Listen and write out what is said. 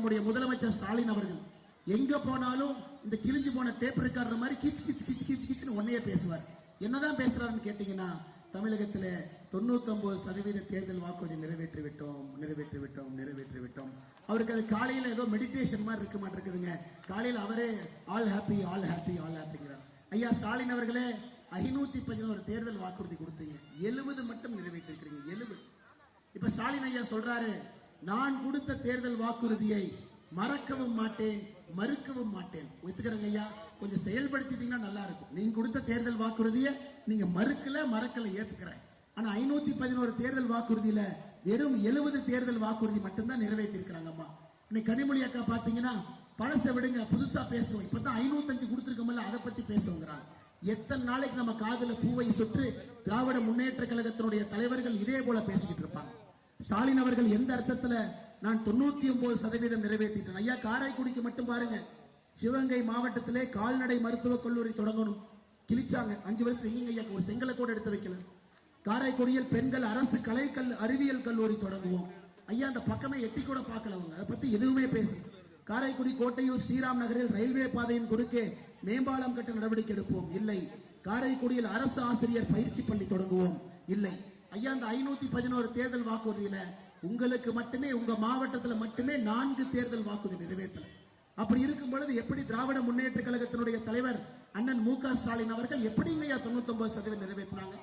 நம்முடைய முதலமைச்சர் ஸ்டாலின் அவர்கள் எங்க போனாலும் இந்த கிழிஞ்சு போன டேப் ரெக்கார்டர் மாதிரி கிச் கிச் கிச் கிச் கிச்னு ஒன்னையே பேசுவார். என்னதான் பேசுறாருன்னு கேட்டீங்கன்னா, தமிழகத்தில் 99% தேர்தல் வாக்குறுதி நிறைவேற்றி விட்டோம். அவருக்கு அது காலையில் ஏதோ மெடிடேஷன் மாதிரி இருக்க மாட்டிருக்குதுங்க. காலையில் அவரே ஆல் ஹாப்பிங்கிறார். ஐயா ஸ்டாலின் அவர்களே, 511 தேர்தல் வாக்குறுதி கொடுத்தீங்க, 70 மட்டும் நிறைவேற்றிருக்கிறீங்க. 70. இப்ப ஸ்டாலின் ஐயா சொல்றாரு, நான் கொடுத்த தேர்தல் வாக்குறுதியை மறக்கவும் மாட்டேன், மறுக்கவும் மாட்டேன். ஒத்துக்கிறேங்க ஐயா, கொஞ்சம் செயல்படுத்திட்டீங்கன்னா நல்லா இருக்கும். நீங்க கொடுத்த தேர்தல் வாக்குறுதியை நீங்க மறக்கல ஏத்துக்கிறேன். ஆனா 511 தேர்தல் வாக்குறுதியில வெறும் 70 தேர்தல் வாக்குறுதி மட்டும்தான் நிறைவேற்றி இருக்கிறாங்கம்மா. இன்னைக்கு கனிமொழி அக்கா பாத்தீங்கன்னா, பழச விடுங்க, புதுசா பேசுவோம். இப்பதான் 505 கொடுத்திருக்கோம்ல, அதை பத்தி பேசுவோங்கிறாங்க. எத்தனை நாளைக்கு நம்ம காதுல பூவை சுற்று திராவிட முன்னேற்ற கழகத்தினுடைய தலைவர்கள் இதே போல பேசிக்கிட்டு இருப்பாங்க? ஸ்டாலின் அவர்கள் எந்த அர்த்தத்துல நான் 99% நிறைவேற்றிட்டேன். ஐயா காரைக்குடிக்கு மட்டும் பாருங்க, சிவகங்கை மாவட்டத்திலே கால்நடை மருத்துவக் கல்லூரி தொடங்கணும், கிழிச்சாங்க. 5 வருஷம் எங்க ஐயா ஒரு செங்கலை கூட எடுத்து வைக்கல. காரைக்குடியில் பெண்கள் அரசு அறிவியல் கல்லூரி தொடங்குவோம். ஐயா அந்த பக்கமே எட்டி கூட பார்க்கல, அவங்க அதை பத்தி எதுவுமே பேசல. காரைக்குடி கோட்டையூர் ஸ்ரீராம் நகரில் ரயில்வே பாதையின் குறுக்கே மேம்பாலம் கட்ட நடவடிக்கை எடுப்போம், இல்லை. காரைக்குடியில் அரசு ஆசிரியர் பயிற்சி பள்ளி தொடங்குவோம், இல்லை. ஐயா அந்த 511 தேர்தல் வாக்குறுதியில உங்களுக்கு மட்டுமே, உங்க மாவட்டத்தில் மட்டுமே 4 தேர்தல் வாக்குறுதி நிறைவேற்றல. அப்படி இருக்கும் பொழுது எப்படி திராவிட முன்னேற்ற கழகத்தினுடைய தலைவர் அண்ணன் மு.க. ஸ்டாலின் அவர்கள் எப்படிங்க 99% நிறைவேற்றினாங்க?